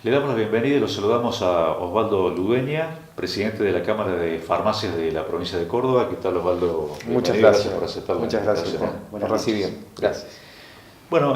Le damos la bienvenida y lo saludamos a Osvaldo Ludueña, presidente de la Cámara de Farmacias de la provincia de Córdoba. ¿Qué tal, Osvaldo? Muchas gracias por aceptar la Muchas gracias por recibir. Gracias. Bueno,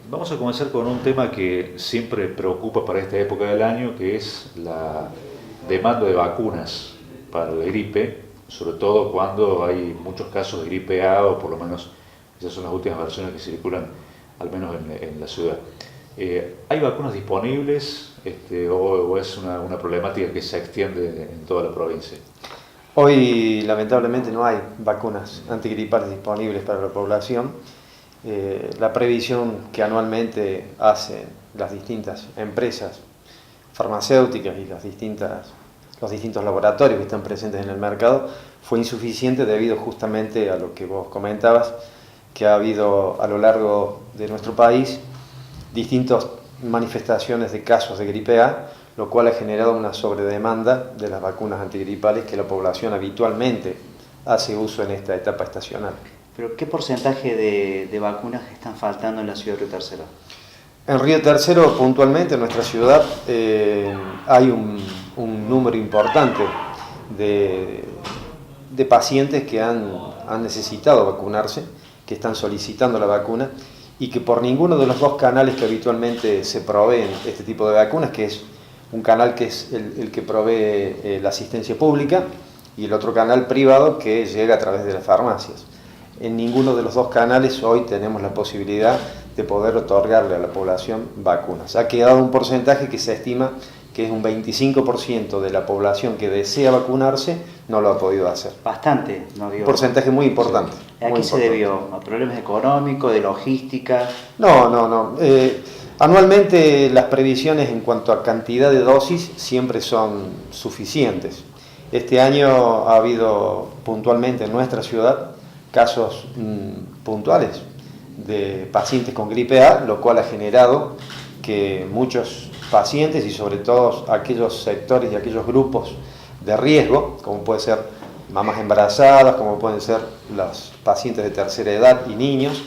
vamos a comenzar con un tema que siempre preocupa para esta época del año, que es la demanda de vacunas para la gripe, sobre todo cuando hay muchos casos de gripe A, o por lo menos esas son las últimas versiones que circulan, al menos en la ciudad. ¿Hay vacunas disponibles o es una problemática que se extiende en toda la provincia? Hoy, lamentablemente, no hay vacunas antigripales disponibles para la población. La previsión que anualmente hacen las distintas empresas farmacéuticas y los distintos laboratorios que están presentes en el mercado fue insuficiente debido justamente a lo que vos comentabas, que ha habido a lo largo de nuestro país distintas manifestaciones de casos de gripe A, lo cual ha generado una sobredemanda de las vacunas antigripales que la población habitualmente hace uso en esta etapa estacional. ¿Pero qué porcentaje de vacunas están faltando en la ciudad de Río Tercero? En Río Tercero, puntualmente, en nuestra ciudad, hay un número importante de pacientes que han necesitado vacunarse, que están solicitando la vacuna, y que por ninguno de los dos canales que habitualmente se proveen este tipo de vacunas, que es un canal que es el que provee la asistencia pública y el otro canal privado que llega a través de las farmacias. En ninguno de los dos canales hoy tenemos la posibilidad de poder otorgarle a la población vacunas. Ha quedado un porcentaje que se estima que es un 25% de la población que desea vacunarse no lo ha podido hacer. Bastante, ¿no? Un porcentaje muy importante. ¿A qué se debió? ¿A problemas económicos, de logística? No. Anualmente las previsiones en cuanto a cantidad de dosis siempre son suficientes. Este año ha habido puntualmente en nuestra ciudad casos puntuales de pacientes con gripe A, lo cual ha generado que muchos pacientes y sobre todo aquellos sectores y aquellos grupos de riesgo, como puede ser mamás embarazadas, como pueden ser los pacientes de tercera edad y niños,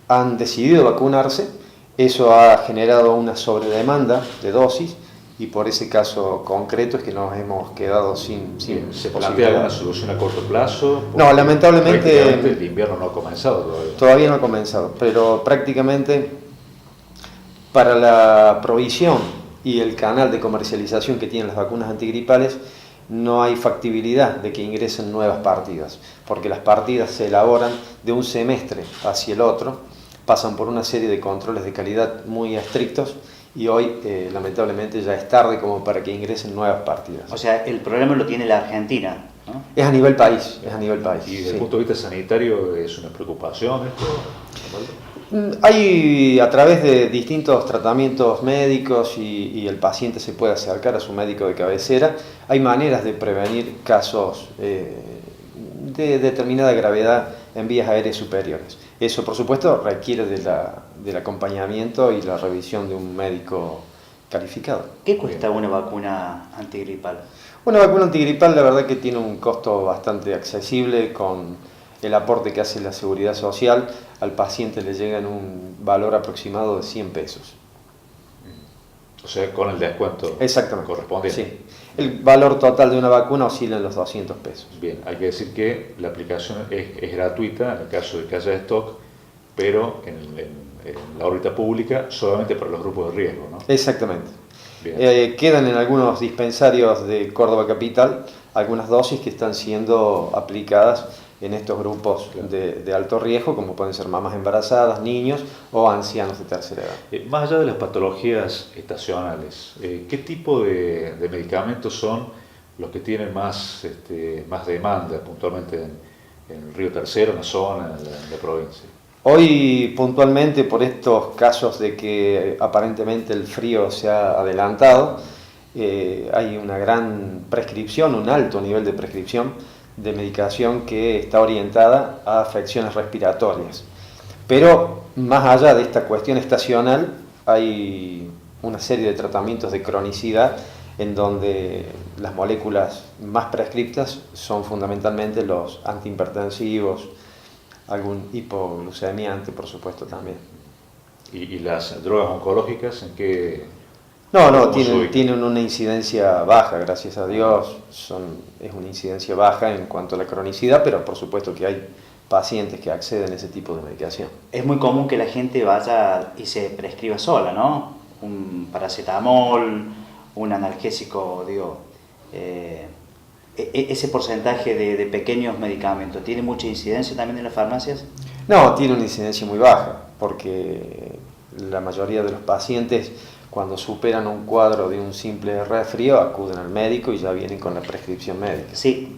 han decidido vacunarse. Eso ha generado una sobredemanda de dosis y por ese caso concreto es que nos hemos quedado sin ¿Se plantea alguna solución a corto plazo? No, lamentablemente el invierno no ha comenzado todavía. Todavía no ha comenzado, pero prácticamente para la provisión y el canal de comercialización que tienen las vacunas antigripales no hay factibilidad de que ingresen nuevas partidas, porque las partidas se elaboran de un semestre hacia el otro, pasan por una serie de controles de calidad muy estrictos y hoy lamentablemente ya es tarde como para que ingresen nuevas partidas. O sea, el problema lo tiene la Argentina, ¿no? Es a nivel país, es a nivel país. ¿Y desde el punto de vista sanitario es una preocupación esto? Hay, a través de distintos tratamientos médicos y el paciente se puede acercar a su médico de cabecera, hay maneras de prevenir casos de determinada gravedad en vías aéreas superiores. Eso, por supuesto, requiere del acompañamiento y la revisión de un médico calificado. ¿Qué cuesta una vacuna antigripal? Una vacuna antigripal, la verdad que tiene un costo bastante accesible con el aporte que hace la Seguridad Social. Al paciente le llega en un valor aproximado de 100 pesos. O sea, con el descuento correspondiente. Sí. El valor total de una vacuna oscila en los 200 pesos. Bien, hay que decir que la aplicación es gratuita en el caso de que haya stock, pero en la órbita pública solamente para los grupos de riesgo, ¿no? Exactamente. Quedan en algunos dispensarios de Córdoba Capital algunas dosis que están siendo aplicadas en estos grupos de alto riesgo, como pueden ser mamás embarazadas, niños o ancianos de tercera edad. Más allá de las patologías estacionales, ¿qué tipo de medicamentos son los que tienen más demanda puntualmente en Río Tercero, en la zona, en la provincia? Hoy puntualmente por estos casos de que aparentemente el frío se ha adelantado, hay una gran prescripción, un alto nivel de prescripción de medicación que está orientada a afecciones respiratorias. Pero más allá de esta cuestión estacional, hay una serie de tratamientos de cronicidad en donde las moléculas más prescriptas son fundamentalmente los antihipertensivos, algún hipoglucemiante, por supuesto, también. ¿Y las drogas oncológicas en qué No, no, ¿Cómo se ubica? tienen una incidencia baja, gracias a Dios. Es una incidencia baja en cuanto a la cronicidad, pero por supuesto que hay pacientes que acceden a ese tipo de medicación. Es muy común que la gente vaya y se prescriba sola, ¿no? Un paracetamol, un analgésico, digo, ese porcentaje de pequeños medicamentos, ¿tiene mucha incidencia también en las farmacias? No, tiene una incidencia muy baja, porque la mayoría de los pacientes, cuando superan un cuadro de un simple resfrío, acuden al médico y ya vienen con la prescripción médica. Sí,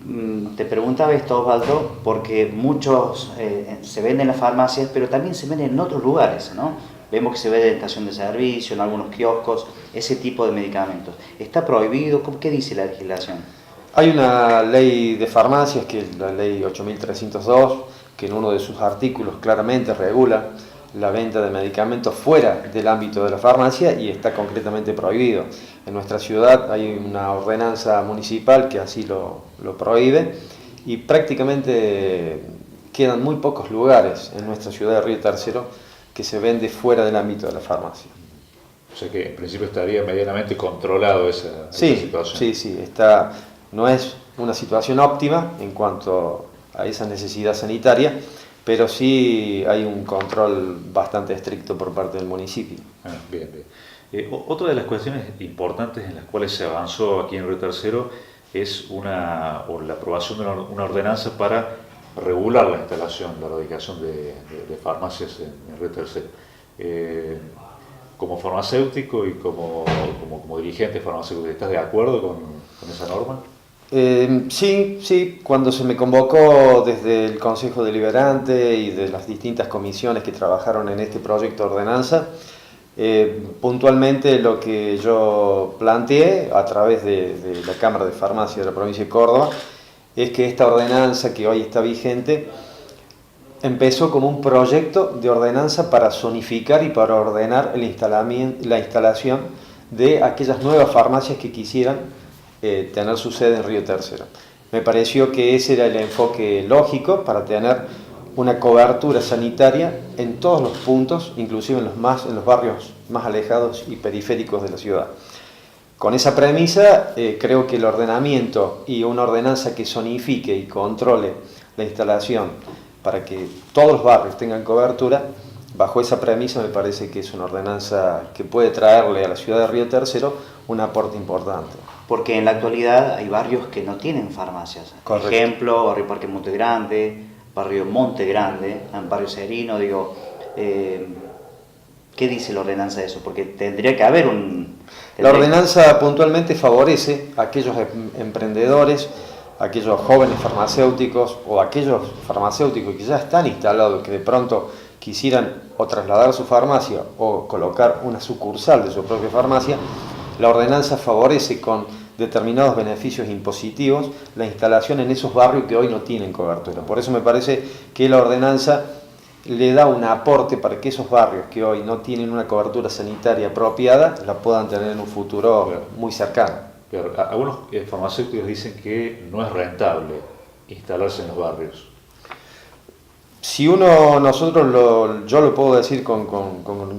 te preguntaba esto, Osvaldo, porque muchos se venden en las farmacias, pero también se venden en otros lugares, ¿no? Vemos que se vende en estación de servicio, en algunos kioscos, ese tipo de medicamentos. ¿Está prohibido? ¿Qué dice la legislación? Hay una ley de farmacias, que es la ley 8302, que en uno de sus artículos claramente regula la venta de medicamentos fuera del ámbito de la farmacia y está concretamente prohibido. En nuestra ciudad hay una ordenanza municipal que así lo prohíbe y prácticamente quedan muy pocos lugares en nuestra ciudad de Río Tercero que se vende fuera del ámbito de la farmacia. O sea que en principio estaría medianamente controlado esa situación. Sí, no es una situación óptima en cuanto a esa necesidad sanitaria, pero sí hay un control bastante estricto por parte del municipio. Bien, bien. Otra de las cuestiones importantes en las cuales se avanzó aquí en Río Tercero es la aprobación de una ordenanza para regular la instalación, la radicación de farmacias en Río Tercero. Como farmacéutico y como dirigente farmacéutico, ¿estás de acuerdo con esa norma? Sí, cuando se me convocó desde el Consejo Deliberante y de las distintas comisiones que trabajaron en este proyecto de ordenanza, puntualmente lo que yo planteé a través de la Cámara de Farmacia de la provincia de Córdoba es que esta ordenanza que hoy está vigente empezó como un proyecto de ordenanza para zonificar y para ordenar la instalación de aquellas nuevas farmacias que quisieran tener su sede en Río Tercero. Me pareció que ese era el enfoque lógico para tener una cobertura sanitaria en todos los puntos, inclusive en los barrios más alejados y periféricos de la ciudad. Con esa premisa, creo que el ordenamiento y una ordenanza que zonifique y controle la instalación para que todos los barrios tengan cobertura, bajo esa premisa me parece que es una ordenanza que puede traerle a la ciudad de Río Tercero un aporte importante. Porque en la actualidad hay barrios que no tienen farmacias. Por ejemplo, barrio Parque Monte Grande, barrio Monte Grande, barrio Serino, digo, ¿qué dice la ordenanza de eso? Porque tendría que haber La ordenanza puntualmente favorece a aquellos emprendedores, a aquellos jóvenes farmacéuticos o a aquellos farmacéuticos que ya están instalados, que de pronto quisieran o trasladar su farmacia o colocar una sucursal de su propia farmacia. La ordenanza favorece con determinados beneficios impositivos la instalación en esos barrios que hoy no tienen cobertura. Por eso me parece que la ordenanza le da un aporte para que esos barrios que hoy no tienen una cobertura sanitaria apropiada la puedan tener en un futuro muy cercano. Pero algunos farmacéuticos dicen que no es rentable instalarse en los barrios. Si yo lo puedo decir con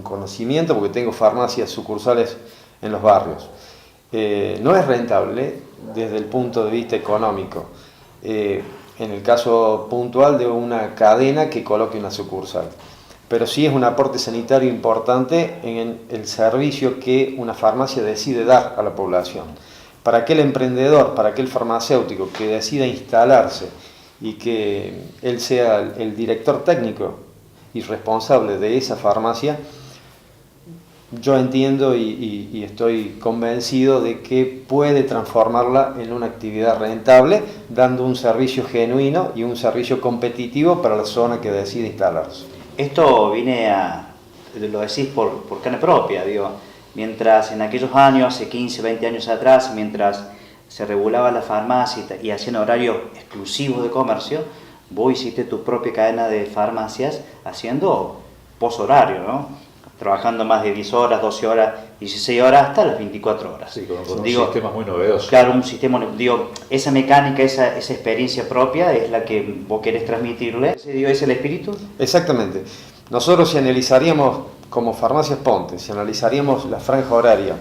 conocimiento porque tengo farmacias sucursales en los barrios. No es rentable desde el punto de vista económico, en el caso puntual de una cadena que coloque una sucursal, pero sí es un aporte sanitario importante en el servicio que una farmacia decide dar a la población. Para aquel emprendedor, para aquel farmacéutico que decida instalarse y que él sea el director técnico y responsable de esa farmacia, yo entiendo y estoy convencido de que puede transformarla en una actividad rentable, dando un servicio genuino y un servicio competitivo para la zona que decide instalarse. Esto lo decís por carne propia, digo, mientras en aquellos años, hace 15, 20 años atrás, mientras se regulaba la farmacia y hacían horarios exclusivos de comercio, vos hiciste tu propia cadena de farmacias haciendo poshorario, ¿no? Trabajando más de 10 horas, 12 horas, 16 horas, hasta las 24 horas. Sí, con un sistema muy novedoso. Claro, un sistema, esa mecánica, esa experiencia propia es la que vos querés transmitirle. ¿Es el espíritu? Exactamente. Nosotros si analizaríamos como Farmacias Ponte, si analizaríamos la franja horaria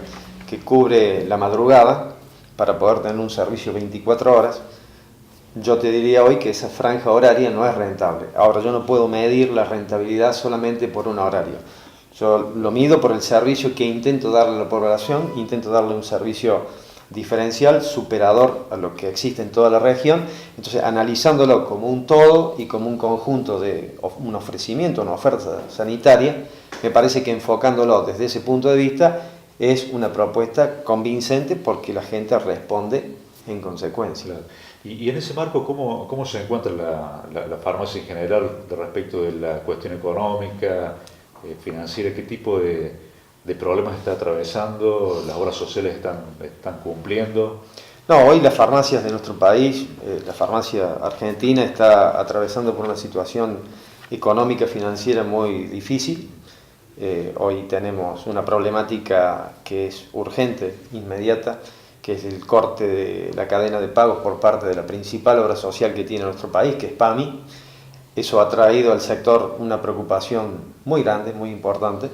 que cubre la madrugada para poder tener un servicio 24 horas, yo te diría hoy que esa franja horaria no es rentable. Ahora, yo no puedo medir la rentabilidad solamente por un horario. Yo lo mido por el servicio que intento darle a la población, intento darle un servicio diferencial, superador a lo que existe en toda la región. Entonces, analizándolo como un todo y como un conjunto de un ofrecimiento, una oferta sanitaria, me parece que enfocándolo desde ese punto de vista es una propuesta convincente porque la gente responde en consecuencia. Claro. Y en ese marco, ¿cómo se encuentra la farmacia en general respecto de la cuestión económica, financiera? ¿Qué tipo de problemas está atravesando? ¿Las obras sociales están cumpliendo? No, hoy las farmacias de nuestro país, la farmacia argentina está atravesando por una situación económica financiera muy difícil. Hoy tenemos una problemática que es urgente, inmediata, que es el corte de la cadena de pagos por parte de la principal obra social que tiene nuestro país, que es PAMI. Eso ha traído al sector una preocupación muy grande, muy importante,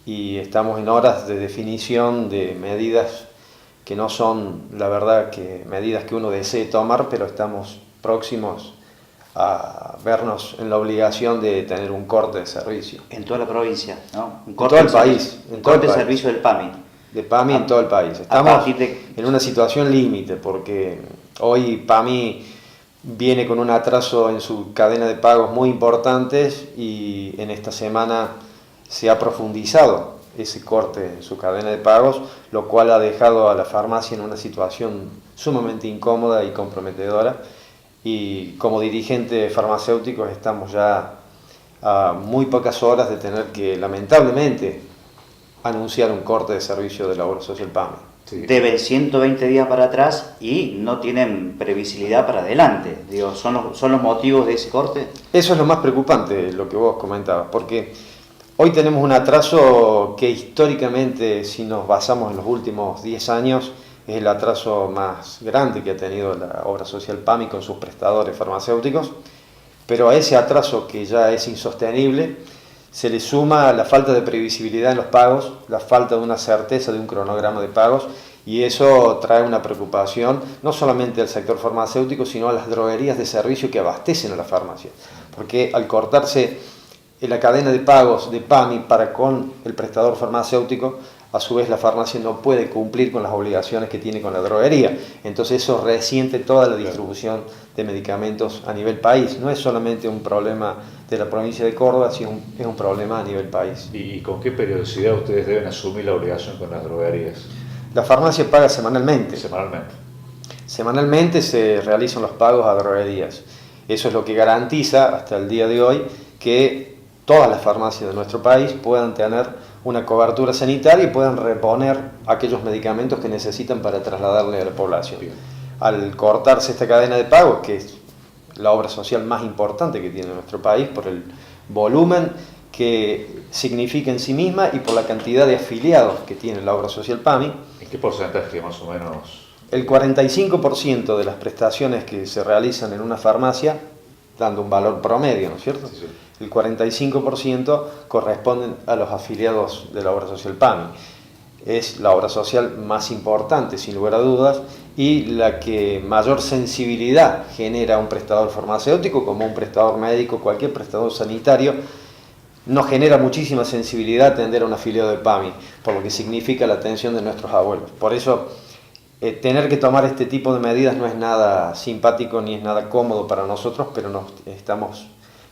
y estamos en horas de definición de medidas que no son, la verdad, que medidas que uno desee tomar, pero estamos próximos a vernos en la obligación de tener un corte de servicio. En toda la provincia, ¿no? En todo el país. Un corte de servicio del PAMI. De PAMI en todo el país. Estamos en una situación límite porque hoy PAMI viene con un atraso en su cadena de pagos muy importantes y en esta semana se ha profundizado ese corte en su cadena de pagos, lo cual ha dejado a la farmacia en una situación sumamente incómoda y comprometedora. Y como dirigentes farmacéuticos estamos ya a muy pocas horas de tener que, lamentablemente, anunciar un corte de servicio de la obra social PAMI. Sí. Deben 120 días para atrás y no tienen previsibilidad para adelante. Digo, ¿son los motivos de ese corte? Eso es lo más preocupante, lo que vos comentabas, porque hoy tenemos un atraso que históricamente, si nos basamos en los últimos 10 años, es el atraso más grande que ha tenido la obra social PAMI con sus prestadores farmacéuticos, pero a ese atraso que ya es insostenible, se le suma la falta de previsibilidad en los pagos, la falta de una certeza de un cronograma de pagos, y eso trae una preocupación no solamente al sector farmacéutico, sino a las droguerías de servicio que abastecen a la farmacia. Porque al cortarse la cadena de pagos de PAMI para con el prestador farmacéutico, a su vez la farmacia no puede cumplir con las obligaciones que tiene con la droguería. Entonces eso resiente toda la distribución de medicamentos a nivel país. No es solamente un problema de la provincia de Córdoba, sino es un problema a nivel país. ¿Y con qué periodicidad ustedes deben asumir la obligación con las droguerías? La farmacia paga semanalmente. Semanalmente. Semanalmente se realizan los pagos a droguerías. Eso es lo que garantiza hasta el día de hoy que todas las farmacias de nuestro país puedan tener una cobertura sanitaria y puedan reponer aquellos medicamentos que necesitan para trasladarle a la población. Bien. Al cortarse esta cadena de pagos, que es la obra social más importante que tiene nuestro país por el volumen que significa en sí misma y por la cantidad de afiliados que tiene la obra social PAMI, ¿En qué porcentaje más o menos? el 45% de las prestaciones que se realizan en una farmacia, dando un valor promedio, ¿no es cierto? Sí, sí. El 45% corresponden a los afiliados de la obra social PAMI. Es la obra social más importante, sin lugar a dudas, y la que mayor sensibilidad genera a un prestador farmacéutico, como un prestador médico, cualquier prestador sanitario. Nos genera muchísima sensibilidad atender a un afiliado de PAMI, por lo que significa la atención de nuestros abuelos. Por eso, tener que tomar este tipo de medidas no es nada simpático ni es nada cómodo para nosotros, pero nos estamos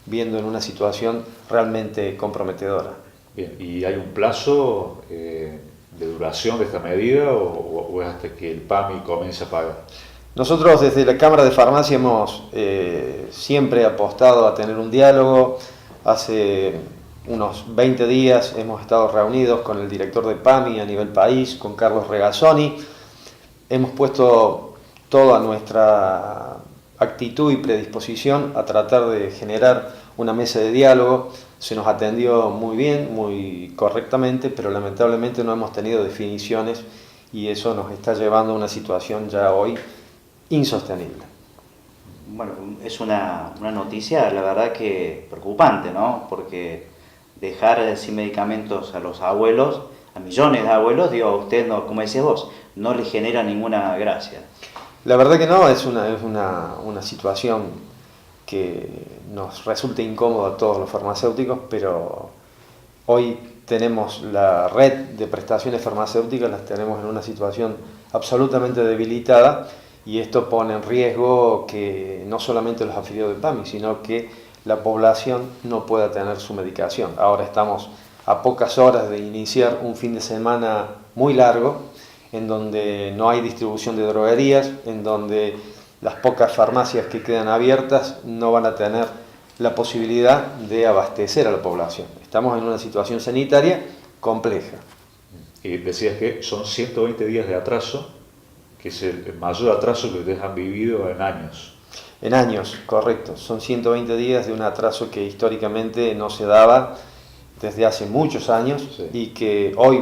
viendo en una situación realmente comprometedora. Bien, ¿y hay un plazo de duración de esta medida o es hasta que el PAMI comience a pagar? Nosotros desde la Cámara de Farmacia hemos siempre apostado a tener un diálogo. Hace unos 20 días hemos estado reunidos con el director de PAMI a nivel país, con Carlos Regazzoni. Hemos puesto toda nuestra actitud y predisposición a tratar de generar una mesa de diálogo. Se nos atendió muy bien, muy correctamente, pero lamentablemente no hemos tenido definiciones y eso nos está llevando a una situación ya hoy insostenible. Bueno, es una noticia, la verdad que preocupante, ¿no? Porque dejar sin medicamentos a los abuelos a millones de abuelos, digo, a usted, no, como decías vos, no le genera ninguna gracia. La verdad que no, es una situación que nos resulta incómoda a todos los farmacéuticos, pero hoy tenemos la red de prestaciones farmacéuticas, las tenemos en una situación absolutamente debilitada, y esto pone en riesgo que no solamente los afiliados de PAMI, sino que la población no pueda tener su medicación. Ahora estamos a pocas horas de iniciar un fin de semana muy largo, en donde no hay distribución de droguerías, en donde las pocas farmacias que quedan abiertas no van a tener la posibilidad de abastecer a la población. Estamos en una situación sanitaria compleja. Y decías que son 120 días de atraso, que es el mayor atraso que ustedes han vivido en años. En años, correcto. Son 120 días de un atraso que históricamente no se daba desde hace muchos años, sí, y que hoy,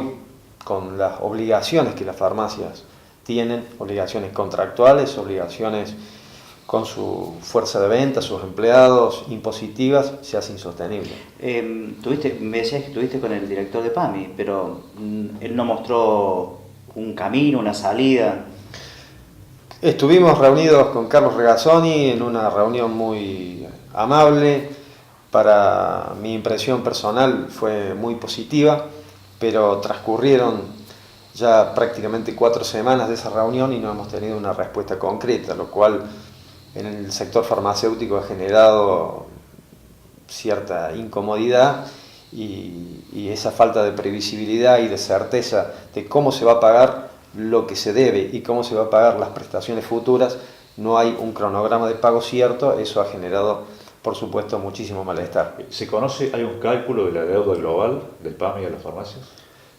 con las obligaciones que las farmacias tienen, obligaciones contractuales, obligaciones con su fuerza de venta, sus empleados, impositivas, se hace insostenible. Me decías que estuviste con el director de PAMI, pero él no mostró un camino, una salida. Estuvimos reunidos con Carlos Regazzoni en una reunión muy amable. Para mi impresión personal fue muy positiva, pero transcurrieron ya prácticamente 4 semanas de esa reunión y no hemos tenido una respuesta concreta, lo cual en el sector farmacéutico ha generado cierta incomodidad, y esa falta de previsibilidad y de certeza de cómo se va a pagar lo que se debe y cómo se va a pagar las prestaciones futuras. No hay un cronograma de pago cierto, eso ha generado, por supuesto, muchísimo malestar. ¿Se conoce, hay un cálculo de la deuda global del PAMI a las farmacias?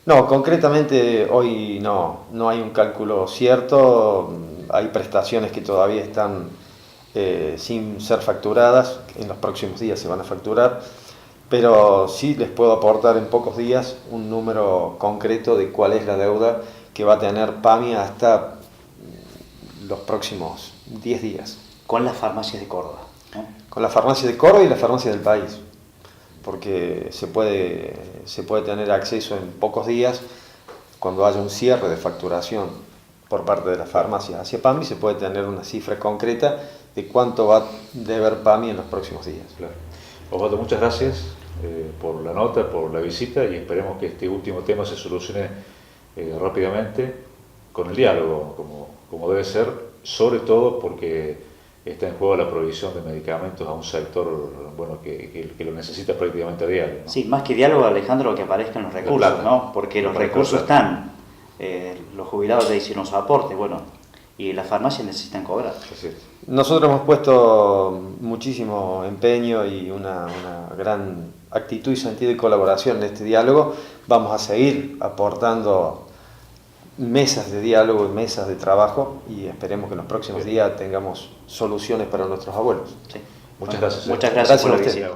No, concretamente hoy no hay un cálculo cierto. Hay prestaciones que todavía están sin ser facturadas, en los próximos días se van a facturar, pero sí les puedo aportar en pocos días un número concreto de cuál es la deuda que va a tener PAMI hasta los próximos 10 días. Con las farmacias de Córdoba, ¿no? Con las farmacias de Córdoba y las farmacias del país, porque se puede tener acceso en pocos días, cuando haya un cierre de facturación por parte de las farmacias hacia PAMI, se puede tener una cifra concreta de cuánto va a deber PAMI en los próximos días. Claro. Osvaldo, muchas gracias por la nota, por la visita, y esperemos que este último tema se solucione rápidamente con el diálogo, como debe ser, sobre todo porque está en juego la provisión de medicamentos a un sector que lo necesita prácticamente a diario, ¿no? Sí, más que diálogo, Alejandro, que aparezcan los recursos, ¿no? Porque los recursos están, los jubilados ya hicieron su aporte, y las farmacias necesitan cobrar. Así es. Nosotros hemos puesto muchísimo empeño y una gran actitud y sentido de colaboración en este diálogo. Vamos a seguir aportando mesas de diálogo y mesas de trabajo, y esperemos que en los próximos días tengamos soluciones para nuestros abuelos. Sí. Muchas gracias. Muchas gracias por la visita.